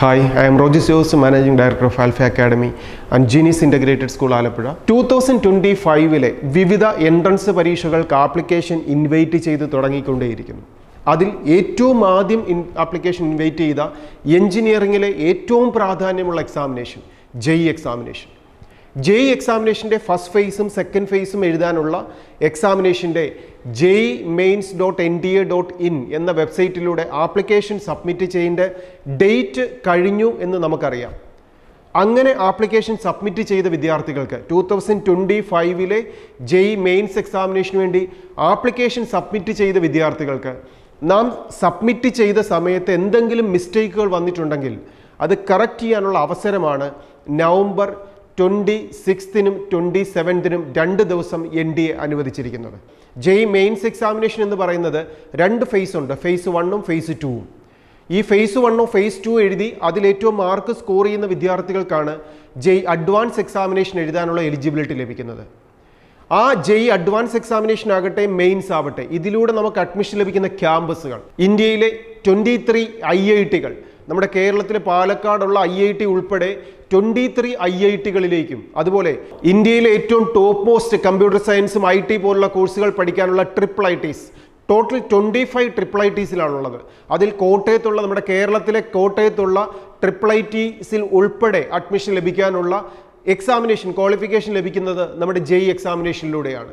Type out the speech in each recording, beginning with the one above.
Hi, I am Roger Seos, Managing Director of Alpha Academy and Genius Integrated School, Alappuzha. 2025-ലെ വിവിധ entrance പരീക്ഷകൾക്ക് application invite ചെയ്ത് തുടങ്ങിക്കൊണ്ടേയിരിക്കുന്നു. അതിൽ ഏറ്റവും ആദ്യം ആപ്ലിക്കേഷൻ ഇൻവൈറ്റ് ചെയ്ത എഞ്ചിനീയറിംഗിലെ ഏറ്റവും പ്രാധാന്യമുള്ള എക്സാമിനേഷൻ JEE എക്സാമിനേഷൻ. JEE എക്സാമിനേഷൻ്റെ ഫസ്റ്റ് ഫേസും സെക്കൻഡ് ഫേസും എഴുതാനുള്ള എക്സാമിനേഷൻ്റെ jemains.nda.in എന്ന വെബ്സൈറ്റിലൂടെ ആപ്ലിക്കേഷൻ സബ്മിറ്റ് ചെയ്യേണ്ട ഡേറ്റ് കഴിഞ്ഞു എന്ന് നമുക്കറിയാം. അങ്ങനെ ആപ്ലിക്കേഷൻ സബ്മിറ്റ് ചെയ്ത വിദ്യാർത്ഥികൾക്ക് 2025-ലെ JEE മെയിൻസ് എക്സാമിനേഷന് വേണ്ടി ആപ്ലിക്കേഷൻ സബ്മിറ്റ് ചെയ്ത വിദ്യാർത്ഥികൾക്ക് നാം സബ്മിറ്റ് ചെയ്ത സമയത്ത് എന്തെങ്കിലും മിസ്റ്റേക്കുകൾ വന്നിട്ടുണ്ടെങ്കിൽ അത് കറക്റ്റ് ചെയ്യാനുള്ള അവസരമാണ് നവംബർ 26-നും 27-നും 2 ദിവസം NDA അനുവദിച്ചിരിക്കുന്നത്. JEE മെയിൻസ് എക്സാമിനേഷൻ എന്ന് പറയുന്നത് 2 ഫേസ് ഉണ്ട്, ഫേസ് 1ഉം ഫേസ് 2ഉം. ഈ ഫേസ് 1ഉം ഫേസ് 2 എഴുതി അതിലേറ്റവും മാർക്ക് സ്കോർ ചെയ്യുന്ന വിദ്യാർത്ഥികൾക്കാണ് JEE അഡ്വാൻസ് എക്സാമിനേഷൻ എഴുതാനുള്ള എലിജിബിലിറ്റി ലഭിക്കുന്നത്. ആ JEE അഡ്വാൻസ് എക്സാമിനേഷൻ ആകട്ടെ മെയിൻസ് ആവട്ടെ, ഇതിലൂടെ നമുക്ക് അഡ്മിഷൻ ലഭിക്കുന്ന ക്യാമ്പസുകൾ ഇന്ത്യയിലെ 23 IIT-കൾ, നമ്മുടെ കേരളത്തിലെ പാലക്കാടുള്ള IIT ഉൾപ്പെടെ 23 IIT-കളിലേക്കും, അതുപോലെ ഇന്ത്യയിലെ ഏറ്റവും ടോപ്പ് മോസ്റ്റ് കമ്പ്യൂട്ടർ സയൻസും IT പോലുള്ള കോഴ്സുകൾ പഠിക്കാനുള്ള IIITs, ടോട്ടൽ 25 IIITs-ലാണുള്ളത്. അതിൽ കോട്ടയത്തുള്ള, നമ്മുടെ കേരളത്തിലെ കോട്ടയത്തുള്ള IIITs-ൽ ഉൾപ്പെടെ അഡ്മിഷൻ ലഭിക്കാനുള്ള എക്സാമിനേഷൻ ക്വാളിഫിക്കേഷൻ ലഭിക്കുന്നത് നമ്മുടെ JEE എക്സാമിനേഷനിലൂടെയാണ്.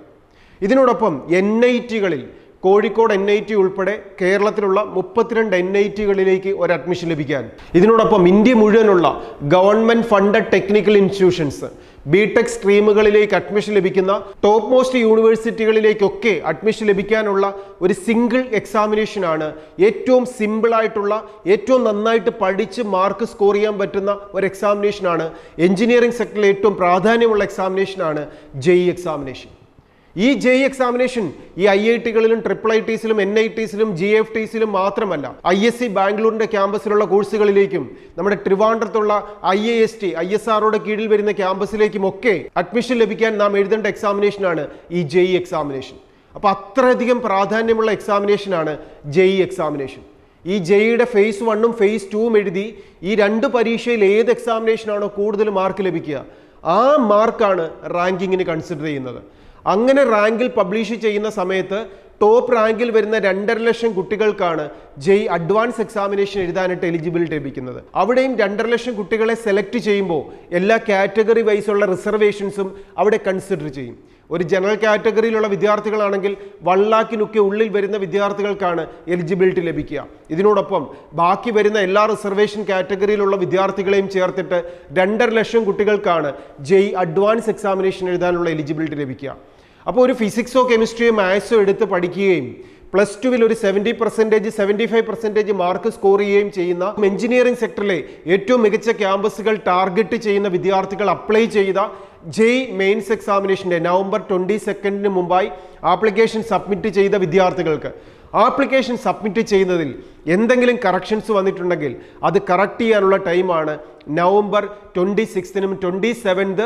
ഇതിനോടൊപ്പം NIT-കളിൽ കോഴിക്കോട് NIT ഉൾപ്പെടെ കേരളത്തിലുള്ള 32 NIT-കളിലേക്ക് ഒരു അഡ്മിഷൻ ലഭിക്കാൻ, ഇതിനോടൊപ്പം ഇന്ത്യ മുഴുവനുള്ള government funded technical institutions, BTech സ്ട്രീമുകളിലേക്ക് അഡ്മിഷൻ ലഭിക്കുന്ന ടോപ്പ് മോസ്റ്റ് യൂണിവേഴ്സിറ്റികളിലേക്കൊക്കെ അഡ്മിഷൻ ലഭിക്കാനുള്ള ഒരു സിംഗിൾ എക്സാമിനേഷനാണ്. ഏറ്റവും സിമ്പിളായിട്ടുള്ള, ഏറ്റവും നന്നായിട്ട് പഠിച്ച് മാർക്ക് സ്കോർ ചെയ്യാൻ പറ്റുന്ന ഒരു എക്സാമിനേഷനാണ്. എഞ്ചിനീയറിംഗ് സെക്ടറിൽ ഏറ്റവും പ്രാധാന്യമുള്ള എക്സാമിനേഷനാണ് JEE എക്സാമിനേഷൻ. ഈ JEE എക്സാമിനേഷൻ ഈ IIT-കളിലും IIITs-ലും NITs-ലും GFTs-ലും മാത്രമല്ല, ISC ബാംഗ്ലൂരിൻ്റെ ക്യാമ്പസിലുള്ള കോഴ്സുകളിലേക്കും, നമ്മുടെ ട്രിവാൻഡ്രത്തുള്ള ISR-യുടെ കീഴിൽ വരുന്ന ക്യാമ്പസിലേക്കും ഒക്കെ അഡ്മിഷൻ ലഭിക്കാൻ നാം എഴുതേണ്ട എക്സാമിനേഷനാണ് ഈ JEE എക്സാമിനേഷൻ. അപ്പോൾ അത്രയധികം പ്രാധാന്യമുള്ള എക്സാമിനേഷനാണ് JEE എക്സാമിനേഷൻ. ഈ JEE-യുടെ ഫേസ് 1ഉം ഫേസ് 2ഉം എഴുതി ഈ 2 പരീക്ഷയിൽ ഏത് എക്സാമിനേഷനാണോ കൂടുതൽ മാർക്ക് ലഭിക്കുക, ആ മാർക്കാണ് റാങ്കിങ്ങിന് കൺസിഡർ ചെയ്യുന്നത്. അങ്ങനെ റാങ്കിൽ പബ്ലിഷ് ചെയ്യുന്ന സമയത്ത് ടോപ്പ് റാങ്കിൽ വരുന്ന 2.5 ലക്ഷം കുട്ടികൾക്കാണ് JEE അഡ്വാൻസ് എക്സാമിനേഷൻ എഴുതാനായിട്ട് എലിജിബിലിറ്റി ലഭിക്കുന്നത്. അവിടെയും 2.5 ലക്ഷം കുട്ടികളെ സെലക്ട് ചെയ്യുമ്പോൾ എല്ലാ കാറ്റഗറി വൈസുള്ള റിസർവേഷൻസും അവിടെ കൺസിഡർ ചെയ്യും. ഒരു ജനറൽ കാറ്റഗറിയിലുള്ള വിദ്യാർത്ഥികളാണെങ്കിൽ 1 ലാഖിനൊക്കെ ഉള്ളിൽ വരുന്ന വിദ്യാർത്ഥികൾക്കാണ് എലിജിബിലിറ്റി ലഭിക്കുക. ഇതിനോടൊപ്പം ബാക്കി വരുന്ന എല്ലാ റിസർവേഷൻ കാറ്റഗറിയിലുള്ള വിദ്യാർത്ഥികളെയും ചേർത്തിട്ട് 2.5 ലക്ഷം കുട്ടികൾക്കാണ് JEE അഡ്വാൻസ് എക്സാമിനേഷൻ എഴുതാനുള്ള എലിജിബിലിറ്റി ലഭിക്കുക. അപ്പോൾ ഒരു ഫിസിക്സോ കെമിസ്ട്രിയോ മാത്സോ എടുത്ത് പഠിക്കുകയും +2-ൽ ഒരു 70%, 75% മാർക്ക് സ്കോർ ചെയ്യുകയും ചെയ്യുന്ന എഞ്ചിനീയറിംഗ് സെക്ടറിലെ ഏറ്റവും മികച്ച ക്യാമ്പസുകൾ ടാർഗറ്റ് ചെയ്യുന്ന വിദ്യാർത്ഥികൾ അപ്ലൈ ചെയ്ത JEE മെയിൻസ് എക്സാമിനേഷൻ്റെ നവംബർ 22-ന് മുമ്പായി ആപ്ലിക്കേഷൻ സബ്മിറ്റ് ചെയ്ത വിദ്യാർത്ഥികൾക്ക് ആപ്ലിക്കേഷൻ സബ്മിറ്റ് ചെയ്യുന്നതിൽ എന്തെങ്കിലും കറക്ഷൻസ് വന്നിട്ടുണ്ടെങ്കിൽ അത് കറക്റ്റ് ചെയ്യാനുള്ള ടൈമാണ് നവംബർ 26-നും 27th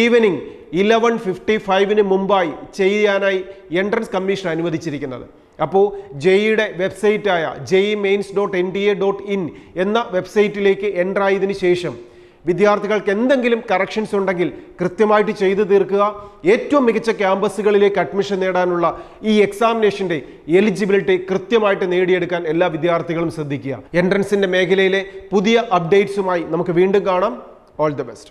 ഈവനിങ് 11:55-ന് മുമ്പായി ചെയ്യാനായി എൻട്രൻസ് കമ്മീഷൻ അനുവദിച്ചിരിക്കുന്നത്. അപ്പോൾ JEE-യുടെ വെബ്സൈറ്റായ jemains.nda.in എന്ന വെബ്സൈറ്റിലേക്ക് എൻ്റർ ആയതിനു ശേഷം വിദ്യാർത്ഥികൾക്ക് എന്തെങ്കിലും കറക്ഷൻസ് ഉണ്ടെങ്കിൽ കൃത്യമായിട്ട് ചെയ്തു തീർക്കുക. ഏറ്റവും മികച്ച ക്യാമ്പസുകളിലേക്ക് അഡ്മിഷൻ നേടാനുള്ള ഈ എക്സാമിനേഷൻ്റെ എലിജിബിലിറ്റി കൃത്യമായിട്ട് നേടിയെടുക്കാൻ എല്ലാ വിദ്യാർത്ഥികളും ശ്രദ്ധിക്കുക. എൻട്രൻസിൻ്റെ മേഖലയിലെ പുതിയ അപ്ഡേറ്റ്സുമായി നമുക്ക് വീണ്ടും കാണാം. All the best.